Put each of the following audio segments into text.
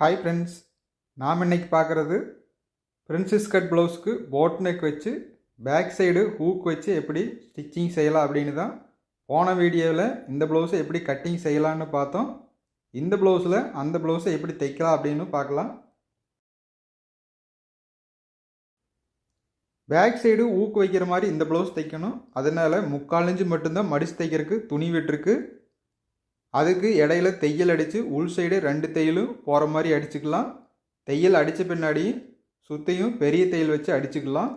Hi friends, நாம் இன்றைக்கி பார்க்குறது பிரின்சஸ் கட் ப்ளவுஸ்க்கு போட் நெக் வச்சு பேக் சைடு ஹூக் வச்சு எப்படி ஸ்டிச்சிங் செய்யலாம் அப்படின்னு தான். போன வீடியோவில் இந்த ப்ளவுஸை எப்படி கட்டிங் செய்யலான்னு பார்த்தோம். இந்த ப்ளவுஸில் அந்த ப்ளவுஸை எப்படி தைக்கலாம் அப்படின்னு பார்க்கலாம். பேக் சைடு ஹூக் வைக்கிற மாதிரி இந்த ப்ளவுஸ் தைக்கணும். அதனால் 3/4 இன்ச்சு மட்டும்தான் மடித்து தைக்கிறதுக்கு துணி விட்டுருக்கு. அதுக்கு இடையில தையல் அடித்து உள் சைடு 2 தையலும் போகிற மாதிரி அடிச்சுக்கலாம். தையல் அடித்த பின்னாடி சுற்றியும் பெரிய தையல் வச்சு அடிச்சுக்கலாம்.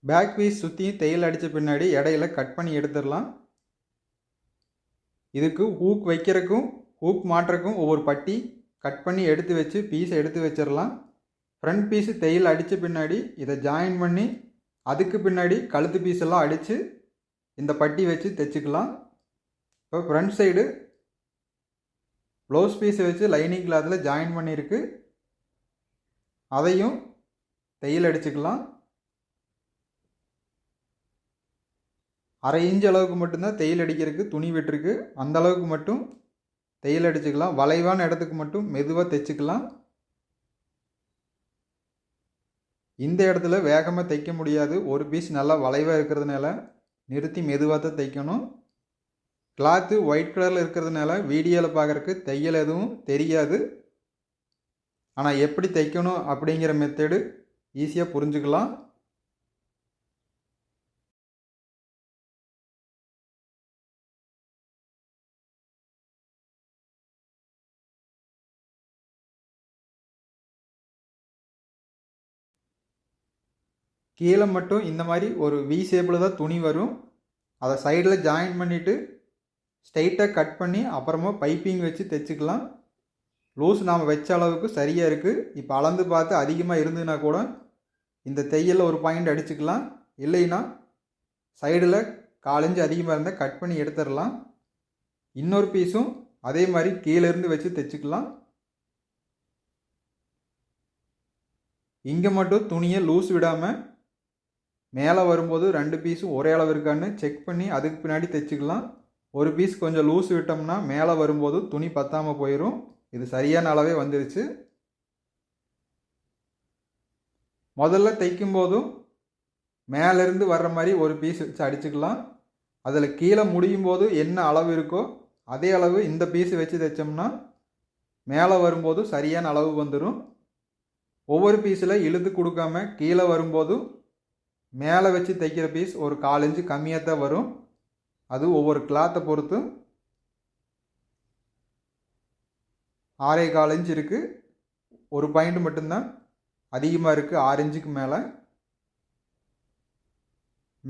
பேக் பீஸ் சுற்றியும் தையல் அடித்த பின்னாடி இடையில கட் பண்ணி எடுத்துடலாம். இதுக்கு ஹூக் வைக்கிறதுக்கும் ஹூக் மாட்டுறக்கும் ஒவ்வொரு பட்டி கட் பண்ணி எடுத்து வச்சு பீஸை எடுத்து வச்சிடலாம். ஃப்ரண்ட் பீஸு தையல் அடித்த பின்னாடி இதை ஜாயின் பண்ணி அதுக்கு பின்னாடி கழுத்து பீஸெல்லாம் அடித்து இந்த பட்டி வச்சு தைச்சிக்கலாம். இப்போ ஃப்ரண்ட் சைடு ப்ளவுஸ் பீஸை வச்சு லைனிங் கிளாத்தில் ஜாயின் பண்ணியிருக்கு. அதையும் தையல் அடிச்சுக்கலாம். 1/2 இன்ச் அளவுக்கு மட்டும்தான் தையல் அடிக்கிறதுக்கு துணி விட்டுருக்கு. அந்த அளவுக்கு மட்டும் தையல் அடிச்சுக்கலாம். வளைவான இடத்துக்கு மட்டும் மெதுவாக தைச்சிக்கலாம். இந்த இடத்துல வேகமாக தைக்க முடியாது. ஒரு பீஸ் நல்லா வளைவாக இருக்கிறதுனால நிறுத்தி மெதுவாக தான் தைக்கணும். கிளாத்து ஒயிட் கலரில் இருக்கிறதுனால வீடியோவில் பார்க்குறக்கு தையல் எதுவும் தெரியாது. ஆனால் எப்படி தைக்கணும் அப்படிங்கிற மெத்தடு ஈஸியாக புரிஞ்சுக்கலாம். கீழே மட்டும் இந்த மாதிரி ஒரு வி ஷேப்பில் தான் துணி வரும். அதை சைடில் ஜாயின் பண்ணிவிட்டு ஸ்ட்ரைட்டாக கட் பண்ணி அப்புறமா பைப்பிங் வச்சு தைச்சிக்கலாம். லூஸ் நாம் வச்ச அளவுக்கு சரியாக இருக்குது. இப்போ அளந்து பார்த்து அதிகமாக இருந்ததுன்னா கூட இந்த தையலில் ஒரு பாயிண்ட் அடிச்சுக்கலாம். இல்லைன்னா சைடில் 1/4 இன்ச் அதிகமாக இருந்தால் கட் பண்ணி எடுத்துடலாம். இன்னொரு பீஸும் அதே மாதிரி கீழேருந்து வச்சு தைச்சிக்கலாம். இங்கே மட்டும் துணியை லூஸ் விடாமல் மேலே வரும்போது 2 பீஸும் ஒரே அளவு இருக்கான்னு செக் பண்ணி அதுக்கு பின்னாடி தைச்சிக்கலாம். ஒரு பீஸ் கொஞ்சம் லூஸ் விட்டோம்னா மேலே வரும்போது துணி பத்தாமல் போயிடும். இது சரியான அளவே வந்துருச்சு. முதல்ல தைக்கும்போதும் மேலேருந்து வர்ற மாதிரி ஒரு பீஸ் வச்சு அடிச்சுக்கலாம். அதில் கீழே முடியும் போது என்ன அளவு இருக்கோ அதே அளவு இந்த பீஸ் வச்சு தைச்சோம்னா மேலே வரும்போது சரியான அளவு வந்துடும். ஒவ்வொரு பீஸில் இழுத்து கொடுக்காம கீழே வரும்போதும் மேலே வச்சு தைக்கிற பீஸ் ஒரு 1/4 இன்ச்சு கம்மியாக தான் வரும். அது ஒவ்வொரு கிளாத்தை பொறுத்து 6.25 இன்ச் இருக்குது. ஒரு பாயிண்ட் மட்டும்தான் அதிகமாக இருக்குது 6 இன்ச்சுக்கு மேலே.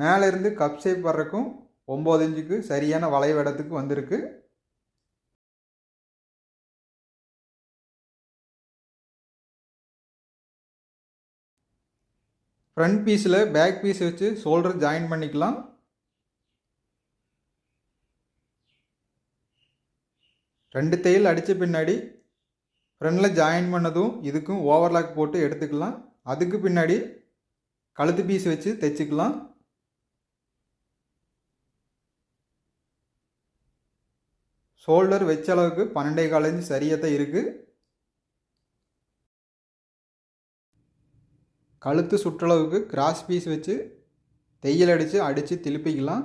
மேலேருந்து கப் ஷேப் வர்றக்கும் 9 இன்ச்சுக்கு சரியான வளைவு இடத்துக்கு வந்திருக்கு. ஃப்ரண்ட் பீஸில் பேக் பீஸ் வச்சு ஷோல்டர் ஜாயின் பண்ணிக்கலாம். ரெண்டு தையல் அடித்த பின்னாடி ஃப்ரண்டில் ஜாயின் பண்ணதும் இதுக்கும் ஓவர்லாக் போட்டு எடுத்துக்கலாம். அதுக்கு பின்னாடி கழுத்து பீஸ் வச்சு தைச்சிக்கலாம். ஷோல்டர் வச்ச அளவுக்கு 12.25 இன்ச் சரியாக தான் இருக்குது. கழுத்து சுற்றளவுக்கு கிராஸ் பீஸ் வச்சு தையல் அடித்து திருப்பிக்கலாம்.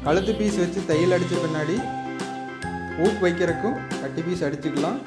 கழுத்து பீஸ் வச்சு தையல் அடித்த பின்னாடி ஹூக் வைக்கிறதுக்கும் கட்டி பீஸ் அடிச்சுக்கலாம்.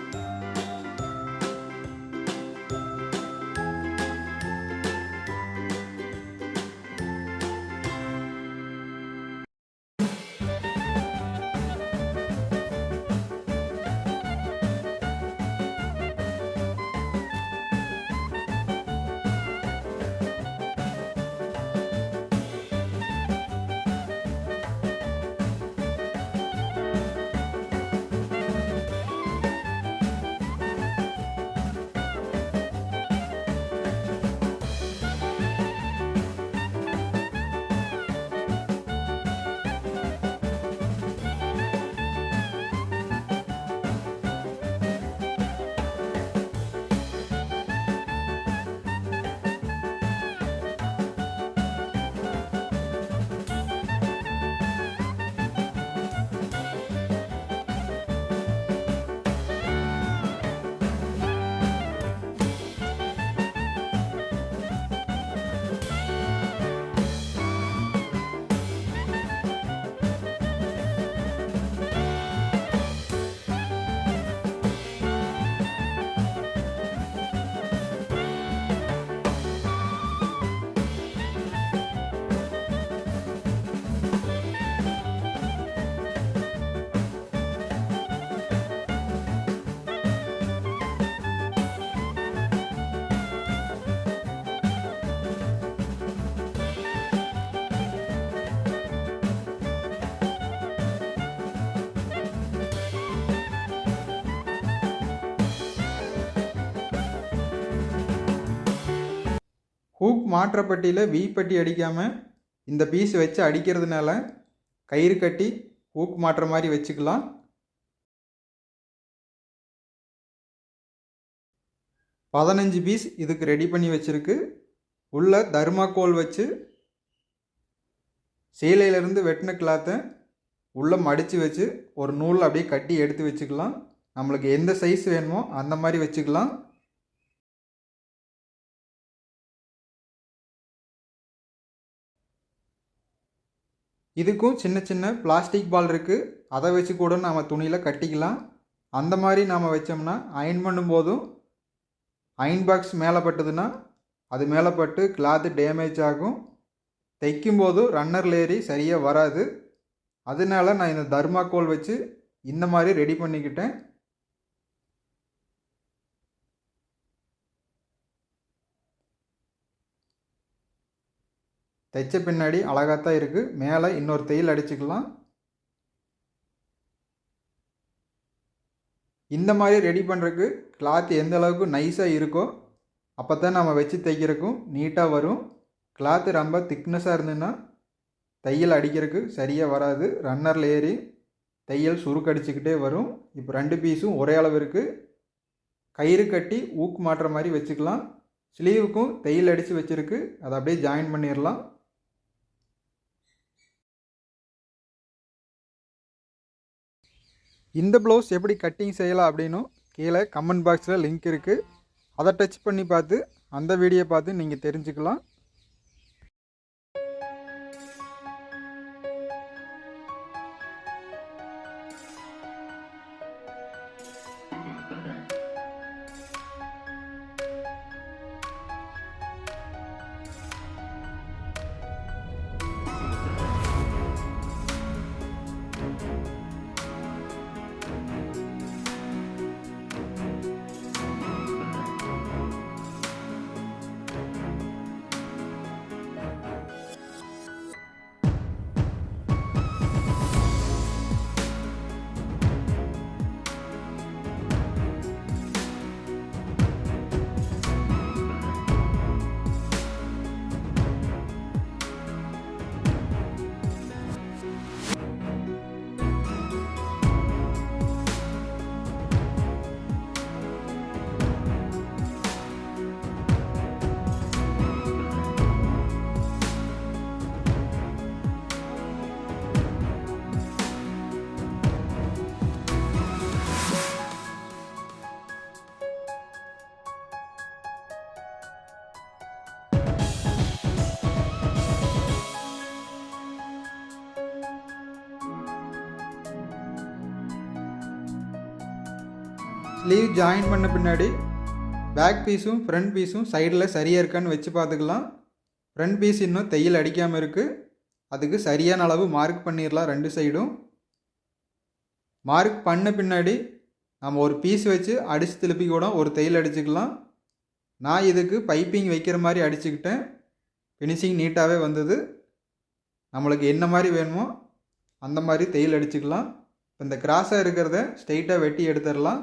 ஹூக் மாற்ற பட்டியில் வி பட்டி அடிக்காமல் இந்த பீஸ் வச்சு அடிக்கிறதுனால கயிறு கட்டி ஹூக் மாற்ற மாதிரி வச்சுக்கலாம். பதினஞ்சு பீஸ் இதுக்கு ரெடி பண்ணி வச்சுருக்கு. உள்ள தர்மாக்கோல் வச்சு சீலையிலேருந்து வெட்டின கிளாத்தை உள்ளே மடித்து வச்சு ஒரு நூல் அப்படியே கட்டி எடுத்து வச்சுக்கலாம். நம்மளுக்கு எந்த சைஸ் வேணுமோ அந்த மாதிரி வச்சுக்கலாம். இதுக்கும் சின்ன சின்ன பிளாஸ்டிக் பால் இருக்குது, அதை வச்சு கூட நாம் துணியில் கட்டிக்கலாம். அந்த மாதிரி நாம் வச்சோம்னா அயன் பண்ணும்போதும் அயன் பாக்ஸ் மேலே பட்டுதுன்னா அது மேலே பட்டு கிளாத்து டேமேஜ் ஆகும். தைக்கும்போதும் ரன்னரில் ஏறி சரியாக வராது. அதனால நான் இந்த தர்மாக்கோல் வச்சு இந்த மாதிரி ரெடி பண்ணிக்கிட்டேன். தைச்ச பின்னாடி அழகாத்தான் இருக்குது. மேலே இன்னொரு தையல் அடிச்சுக்கலாம். இந்த மாதிரி ரெடி பண்ணுறதுக்கு கிளாத் எந்த அளவுக்கு நைஸாக இருக்கோ அப்போ தான் நம்ம வச்சு தைக்கிறதுக்கும் நீட்டாக வரும். கிளாத்து ரொம்ப திக்னஸாக இருந்ததுன்னா தையல் அடிக்கிறதுக்கு சரியாக வராது. ரன்னரில் ஏறி தையல் சுருக்கடிச்சிக்கிட்டே வரும். இப்போ 2 பீஸும் ஒரே அளவு இருக்குது. கயிறு கட்டி ஊக்கு மாட்டுற மாதிரி வச்சுக்கலாம். ஸ்லீவுக்கும் தையல் அடித்து வச்சுருக்கு, அதை அப்படியே ஜாயின் பண்ணிடலாம். இந்த ப்ளவுஸ் எப்படி கட்டிங் செய்யலாம் அப்படின்னும் கீழே கமெண்ட் பாக்ஸில் லிங்க் இருக்குது. அதை டச் பண்ணி பார்த்து அந்த வீடியோ பார்த்து நீங்கள் தெரிஞ்சுக்கலாம். ஸ்லீவ் ஜாயின் பண்ண பின்னாடி பேக் பீஸும் ஃப்ரண்ட் பீஸும் சைடில் சரியாக இருக்கான்னு வச்சு பார்த்துக்கலாம். ஃப்ரண்ட் பீஸ் இன்னும் தையல் அடிக்காமல் இருக்குது. அதுக்கு சரியான அளவு மார்க் பண்ணிடலாம். 2 சைடும் மார்க் பண்ண பின்னாடி நம்ம ஒரு பீஸ் வச்சு அடித்து திருப்பி கூட ஒரு தையல் அடிச்சுக்கலாம். நான் இதுக்கு பைப்பிங் வைக்கிற மாதிரி அடிச்சுக்கிட்டேன். ஃபினிஷிங் நீட்டாகவே வந்தது. நம்மளுக்கு என்ன மாதிரி வேணுமோ அந்த மாதிரி தையல் அடிச்சுக்கலாம். இப்போ இந்த கிராஸாக இருக்கிறத ஸ்ட்ரெயிட்டாக வெட்டி எடுத்துடலாம்.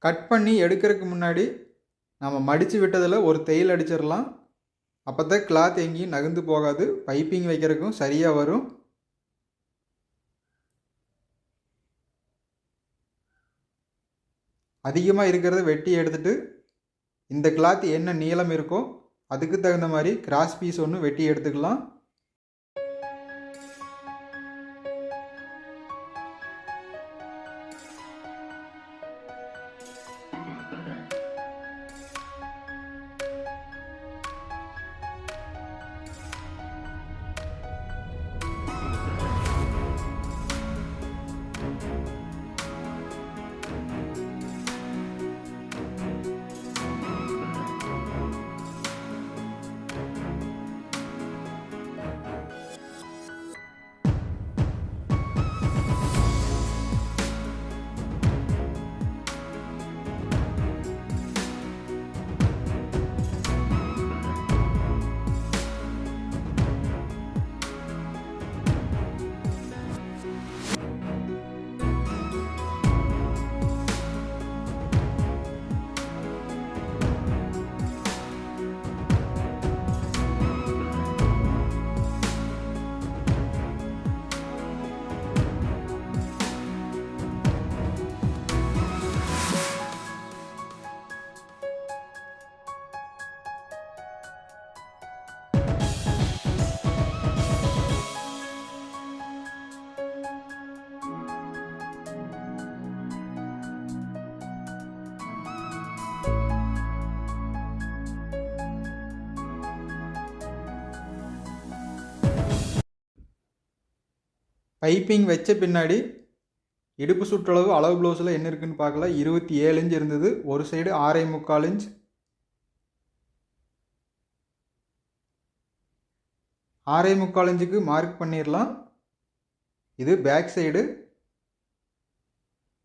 கட் பண்ணி எடுக்கிறதுக்கு முன்னாடி நம்ம மடித்து விட்டதில் ஒரு தையல் அடிச்சிடலாம். அப்போ தான் கிளாத் எங்கேயும் நகர்ந்து போகாது. பைப்பிங் வைக்கிறதுக்கும் சரியாக வரும். அதிகமாக இருக்கிறத வெட்டி எடுத்துட்டு இந்த கிளாத் என்ன நீளம் இருக்கோ அதுக்கு தகுந்த மாதிரி கிராஸ் பீஸ் ஒன்று வெட்டி எடுத்துக்கலாம். பைப்பிங் வச்ச பின்னாடி இடுப்பு சுற்றளவு அளவு ப்ளவுஸில் என்ன இருக்குன்னு பார்க்கலாம். 27 இன்ச் இருந்தது. ஒரு சைடு 6.25 இன்ச், 6.25 இன்ச்சுக்கு மார்க் பண்ணிடலாம். இது பேக் சைடு.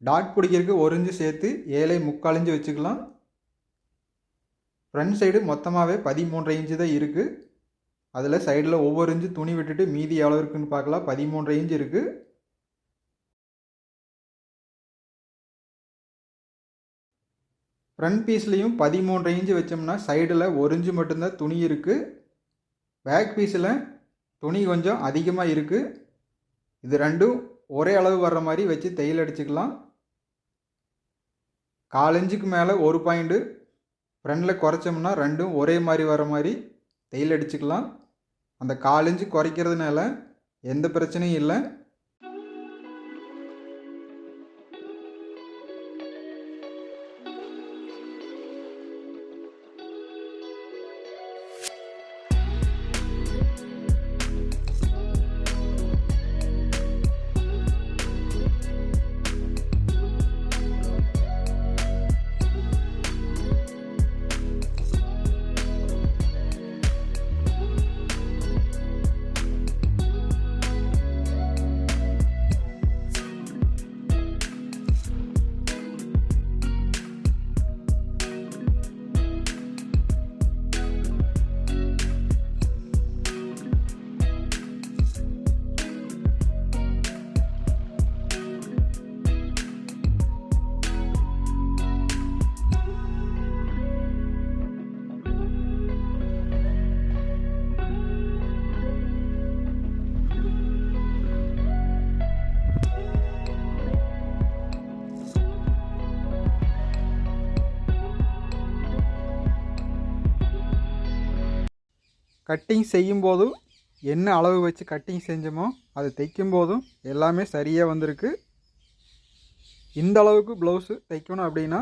டாட் பிடிக்கிறதுக்கு 1 இன்ச்சு சேர்த்து 7.25 இன்ச்சு வச்சுக்கலாம். ஃப்ரண்ட் சைடு மொத்தமாகவே 13.5 இன்ச்சு தான் இருக்குது. அதில் சைடில் ஒவ்வொரு இன்ச்சு துணி விட்டுட்டு மீதி எவ்வளோ இருக்குன்னு பார்க்கலாம். 13.5 இன்ச்சு இருக்குது. ஃப்ரண்ட் பீஸ்லேயும் 13.5 இன்ச்சு வச்சோம்னா சைடில் 1 இன்ச்சு மட்டும்தான் துணி இருக்குது. பேக் பீஸில் துணி கொஞ்சம் அதிகமாக இருக்குது. இது ரெண்டும் ஒரே அளவு வர்ற மாதிரி வச்சு தையல் அடிச்சுக்கலாம். 4 இன்ச்சுக்கு மேலே ஒரு பாயிண்ட்டு ஃப்ரண்டில் குறைச்சோம்னா ரெண்டும் ஒரே மாதிரி வர மாதிரி தையல் அடிச்சுக்கலாம். அந்த 4 இன்ச்சு குறைக்கிறதுனால எந்த பிரச்சனையும் இல்லை. கட்டிங் செய்யும்போது என்ன அளவு வச்சு கட்டிங் செஞ்சோமோ அது தைக்கும் போதும் எல்லாமே சரியாக வந்திருக்கு. இந்த அளவுக்கு ப்ளவுஸு தைக்கணும் அப்படின்னா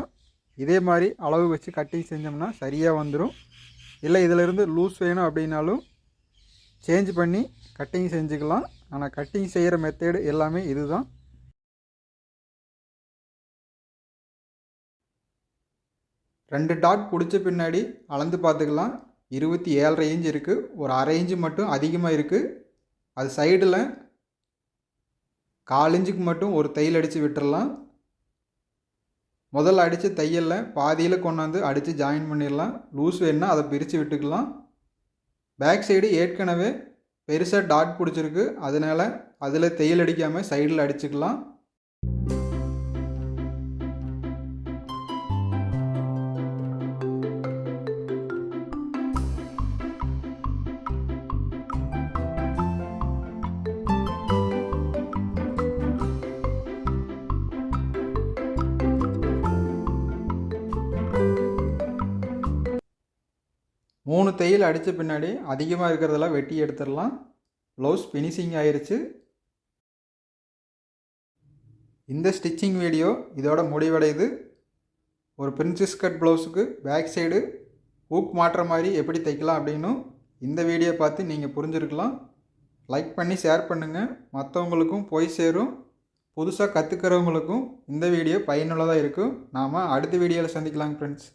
இதே மாதிரி அளவு வச்சு கட்டிங் செஞ்சோம்னா சரியாக வந்துடும். இல்லை இதிலிருந்து லூஸ் வேணும் அப்படின்னாலும் சேஞ்ச் பண்ணி கட்டிங் செஞ்சுக்கலாம். ஆனால் கட்டிங் செய்கிற மெத்தேடு எல்லாமே இதுதான். ரெண்டு டாட் பிடிச்ச பின்னாடி அளந்து பார்த்துக்கலாம். 27.5 இன்ச் இருக்குது. ஒரு அரை இன்ச்சு மட்டும் அதிகமாக இருக்குது. அது சைடில் 4 இன்ச்சுக்கு மட்டும் ஒரு தையல் அடித்து விட்டுடலாம். முதல்ல அடித்த தையலில் பாதியில் கொண்டாந்து அடித்து ஜாயின் பண்ணிடலாம். லூஸ் வேணுன்னா அதை பிரித்து விட்டுக்கலாம். பேக் சைடு ஏற்கனவே பெருசாக டாட் பிடிச்சிருக்கு, அதனால் அதில் தையல் அடிக்காமல் சைடில் அடிச்சுக்கலாம். மூணு தையல் அடித்த பின்னாடி அதிகமாக இருக்கிறதெல்லாம் வெட்டி எடுத்துடலாம். ப்ளவுஸ் ஃபினிஷிங் ஆயிடுச்சு. இந்த ஸ்டிச்சிங் வீடியோ இதோட முடிவடையுது. ஒரு பிரின்சஸ் கட் ப்ளவுஸுக்கு பேக் சைடு ஹூக் மாட்டுற மாதிரி எப்படி தைக்கலாம் அப்படின்னும் இந்த வீடியோ பார்த்து நீங்கள் புரிஞ்சுருக்கலாம். லைக் பண்ணி ஷேர் பண்ணுங்கள், மற்றவங்களுக்கும் போய் சேரும். புதுசாக கற்றுக்கிறவங்களுக்கும் இந்த வீடியோ பயனுள்ளதாக இருக்கும். நாம் அடுத்த வீடியோவில் சந்திக்கலாங்க ஃப்ரெண்ட்ஸ்.